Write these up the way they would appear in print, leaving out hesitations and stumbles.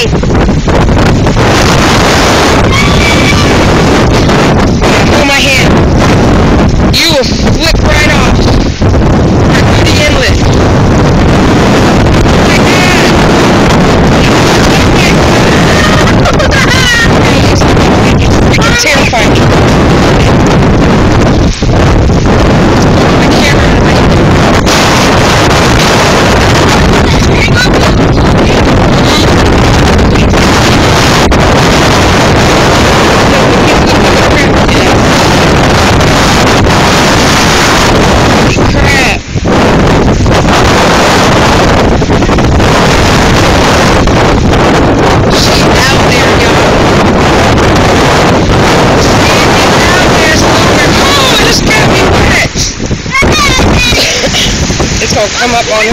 Hold my hand. You will flip right off. Right through the inlet. It's terrifying. My camera. It's gonna come up on him.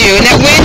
You and that wind